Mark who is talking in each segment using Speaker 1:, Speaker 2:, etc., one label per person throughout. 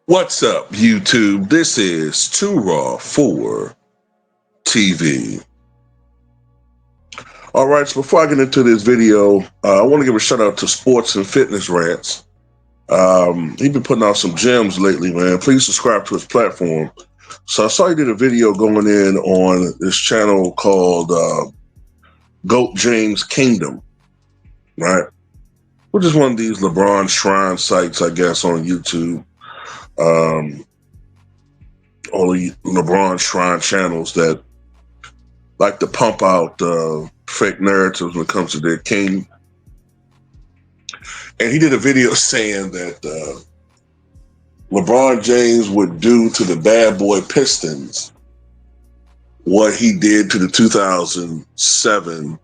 Speaker 1: What's up, YouTube? This is Too Raw for TV. All right, so before I get into this video, I want to give a shout out to Sports and Fitness Rants. He's been putting out some gems lately, man. Please subscribe to his platform. So I saw he did a video going in on this channel called Goat James Kingdom, right? Which is one of these Lebron shrine sites, I guess, on YouTube. All the LeBron shrine channels that like to pump out fake narratives when it comes to their king. And he did a video saying that LeBron James would do to the bad boy Pistons what he did to the 2007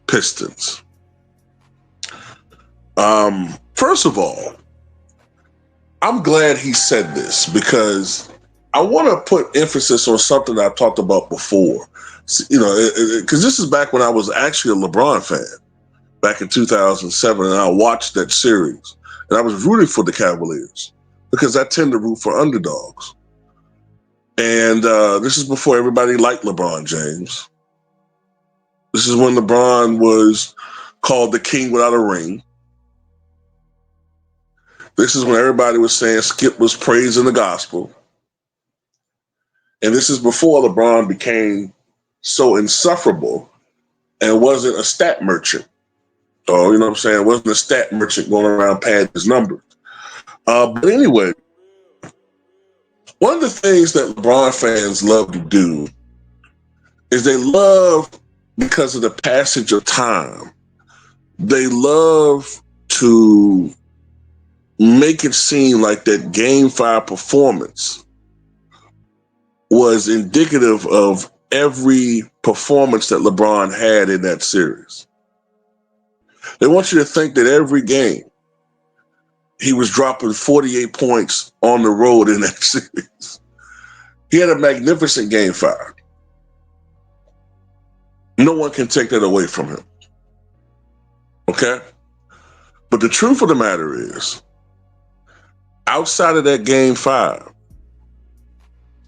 Speaker 1: Pistons. First of all, I'm glad he said this because I want to put emphasis on something I talked about before. You know, because this is back when I was actually a LeBron fan, back in 2007, and I watched that series. And I was rooting for the Cavaliers because I tend to root for underdogs. And this is before everybody liked LeBron James. This is when LeBron was called the king without a ring. This is when everybody was saying Skip was praising the gospel. And this is before LeBron became so insufferable and wasn't a stat merchant. Or, you know what I'm saying? Wasn't a stat merchant going around padding his numbers. But anyway, one of the things that LeBron fans love to do is they love, because of the passage of time, they love to make it seem like that Game 5 performance was indicative of every performance that LeBron had in that series. They want you to think that every game he was dropping 48 points on the road in that series. He had a magnificent Game 5. No one can take that away from him. Okay? But the truth of the matter is, outside of that Game 5,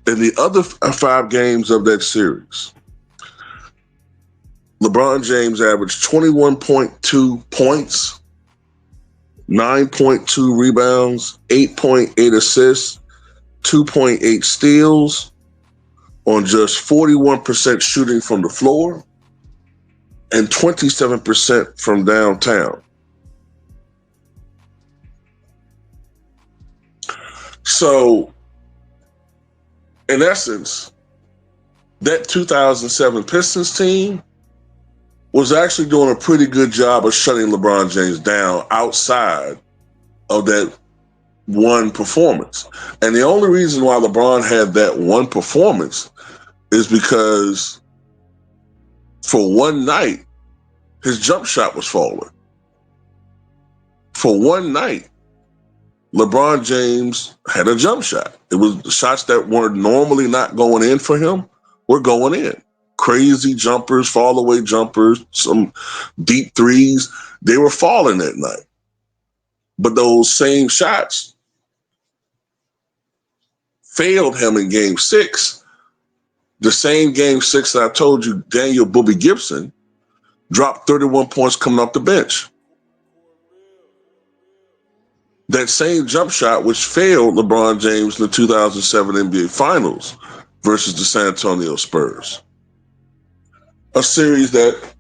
Speaker 1: in the other 5 games of that series, LeBron James averaged 21.2 points, 9.2 rebounds, 8.8 assists, 2.8 steals on just 41% shooting from the floor and 27% from downtown. So, in essence, that 2007 Pistons team was actually doing a pretty good job of shutting LeBron James down outside of that one performance. And the only reason why LeBron had that one performance is because for one night, his jump shot was falling. For one night, LeBron James had a jump shot. It was shots that were normally not going in for him were going in. Crazy jumpers, fall away jumpers, some deep threes. They were falling that night. But those same shots failed him in Game 6. The same Game 6 that I told you Daniel Booby Gibson dropped 31 points coming off the bench. That same jump shot which failed LeBron James in the 2007 NBA Finals versus the San Antonio Spurs. A series that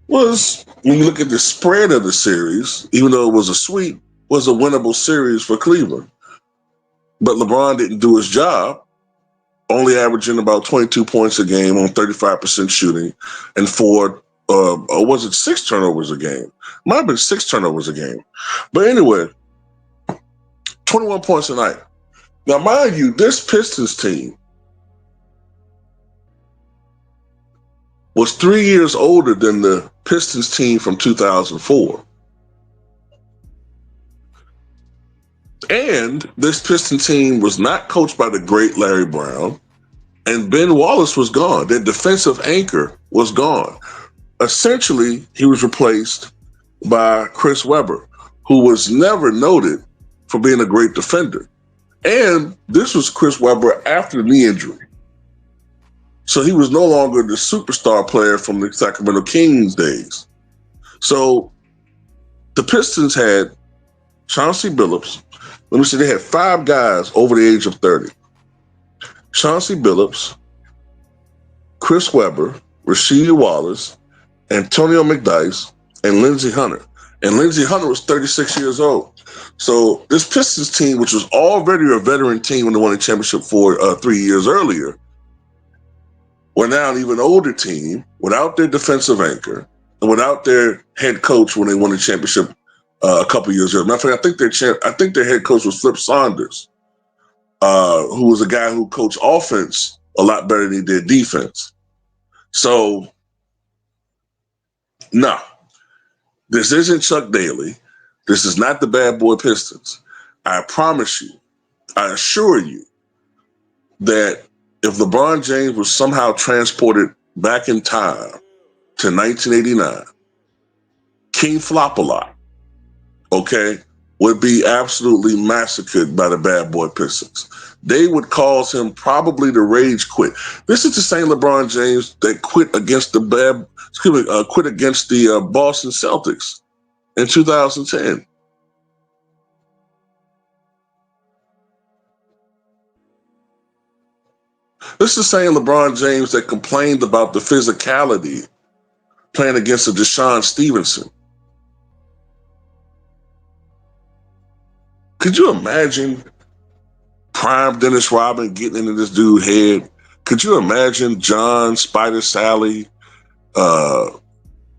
Speaker 1: was, when you look at the spread of the series, even though it was a sweep, was a winnable series for Cleveland. But LeBron didn't do his job, only averaging about 22 points a game on 35% shooting and or was it 6 turnovers a game? Might have been 6 turnovers a game. But anyway, 21 points a night. Now, mind you, this Pistons team was 3 years older than the Pistons team from 2004. And this Piston team was not coached by the great Larry Brown, and Ben Wallace was gone. Their defensive anchor was gone. Essentially, he was replaced by Chris Webber, who was never noted for being a great defender. And this was Chris Webber after the knee injury. So he was no longer the superstar player from the Sacramento Kings days. So the Pistons had Chauncey Billups. Let me see, they had 5 guys over the age of 30. Chauncey Billups, Chris Webber, Rasheed Wallace, Antonio McDyess, and Lindsey Hunter. And Lindsey Hunter was 36 years old. So this Pistons team, which was already a veteran team when they won the championship 3 years earlier, were now an even older team without their defensive anchor and without their head coach when they won the championship a couple years ago. Matter of fact, I think their head coach was Flip Saunders, who was a guy who coached offense a lot better than he did defense. So, no, this isn't Chuck Daly. This is not the Bad Boy Pistons. I promise you, I assure you that if LeBron James was somehow transported back in time to 1989, King Flop-a-Lot, okay, would be absolutely massacred by the Bad Boy Pistons. They would cause him probably to rage quit. This is the same LeBron James that quit against the Boston Celtics in 2010. This is the same LeBron James that complained about the physicality playing against a Deshaun Stevenson. Could you imagine prime Dennis Rodman getting into this dude's head? Could you imagine John Spider Sally, you know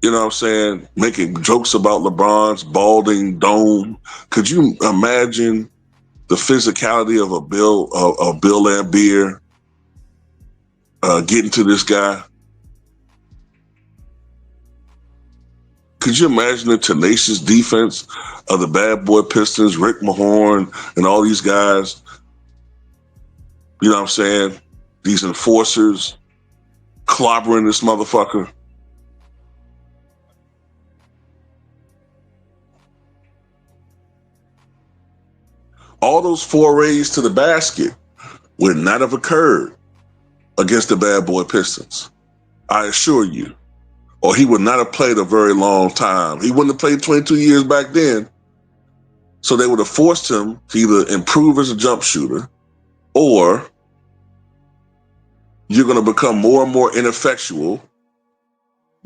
Speaker 1: what I'm saying, making jokes about LeBron's balding dome? Could you imagine the physicality of a Bill Laimbeer getting to this guy? Could you imagine the tenacious defense of the Bad Boy Pistons, Rick Mahorn, and all these guys? You know what I'm saying? These enforcers clobbering this motherfucker. All those forays to the basket would not have occurred against the Bad Boy Pistons. I assure you. Or he would not have played a very long time. He wouldn't have played 22 years back then. So they would have forced him to either improve as a jump shooter, or you're going to become more and more ineffectual,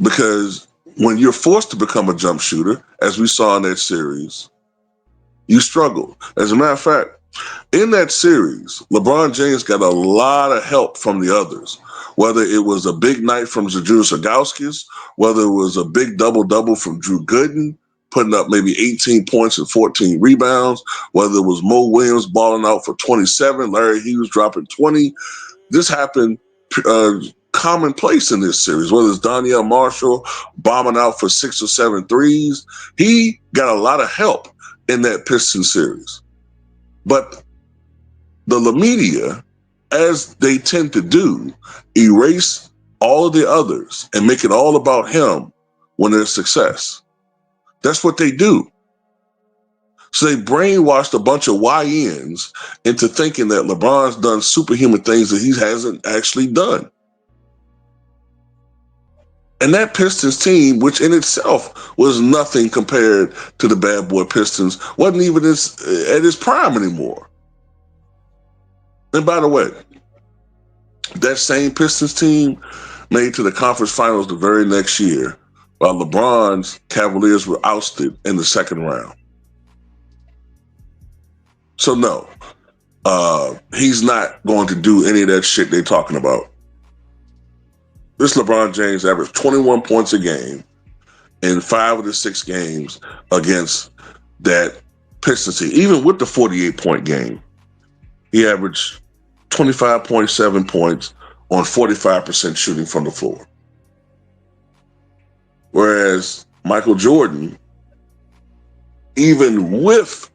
Speaker 1: because when you're forced to become a jump shooter, as we saw in that series, you struggle. As a matter of fact, in that series, LeBron James got a lot of help from the others, whether it was a big night from Zydrunas Ilgauskas, whether it was a big double-double from Drew Gooden, putting up maybe 18 points and 14 rebounds, whether it was Mo Williams balling out for 27, Larry Hughes dropping 20. This happened commonplace in this series, whether it's Donnell Marshall bombing out for 6 or 7 threes. He got a lot of help in that Pistons series. But the media, as they tend to do, erase all of the others and make it all about him when there's success. That's what they do. So they brainwashed a bunch of YNs into thinking that LeBron's done superhuman things that he hasn't actually done. And that Pistons team, which in itself was nothing compared to the Bad Boy Pistons, wasn't even at its prime anymore. And by the way, that same Pistons team made to the conference finals the very next year, while LeBron's Cavaliers were ousted in the second round. So no, he's not going to do any of that shit they're talking about. This LeBron James averaged 21 points a game in 5 of the 6 games against that Pistons team. Even with the 48-point game, he averaged 25.7 points on 45% shooting from the floor. Whereas Michael Jordan, even with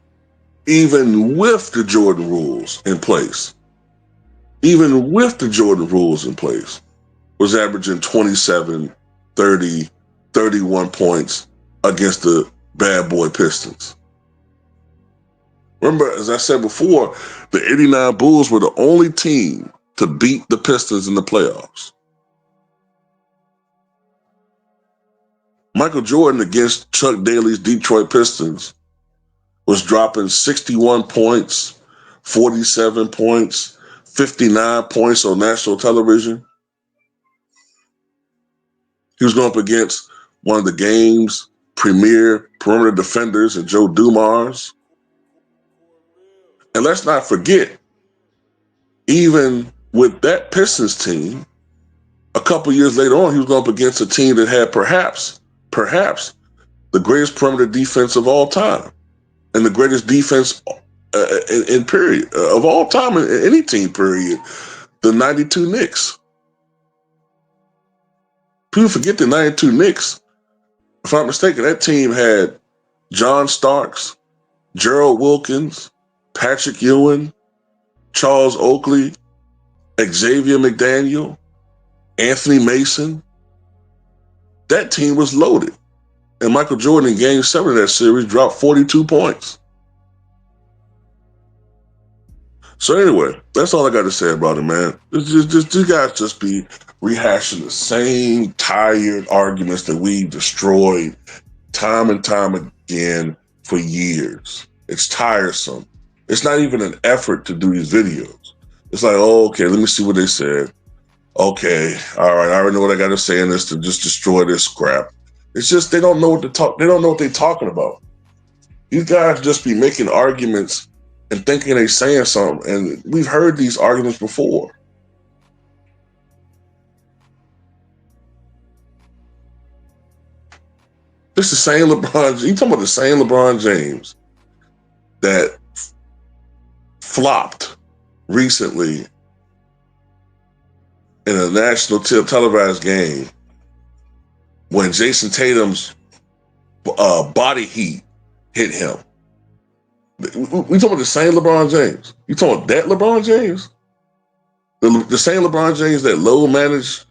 Speaker 1: the Jordan rules in place, was averaging 27, 30, 31 points against the Bad Boy Pistons. Remember, as I said before, the '89 Bulls were the only team to beat the Pistons in the playoffs. Michael Jordan against Chuck Daly's Detroit Pistons was dropping 61 points, 47 points, 59 points on national television. He was going up against one of the game's premier perimeter defenders in Joe Dumars. And let's not forget, even with that Pistons team, a couple years later on, he was going up against a team that had perhaps the greatest perimeter defense of all time and the greatest defense in period of all time in any team period, the 92 Knicks. People forget the 92 Knicks. If I'm not mistaken, that team had John Starks, Gerald Wilkins, Patrick Ewing, Charles Oakley, Xavier McDaniel, Anthony Mason. That team was loaded. And Michael Jordan in Game 7 of that series dropped 42 points. So anyway, that's all I got to say about it, man. Just you guys just be rehashing the same tired arguments that we destroyed time and time again for years. It's tiresome. It's not even an effort to do these videos. It's like, oh, okay, let me see what they said. Okay, all right, I already know what I got to say in this to just destroy this crap. It's just they don't know what to talk. They don't know what they're talking about. These guys just be making arguments and thinking they're saying something, and we've heard these arguments before. This is the same LeBron. You talking about the same LeBron James that flopped recently in a national televised game when Jason Tatum's body heat hit him. We talking about the same LeBron James. You talking about that LeBron James? The same LeBron James that low managed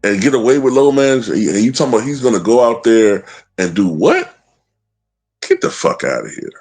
Speaker 1: and get away with low managed, and you talking about he's going to go out there and do what? Get the fuck out of here.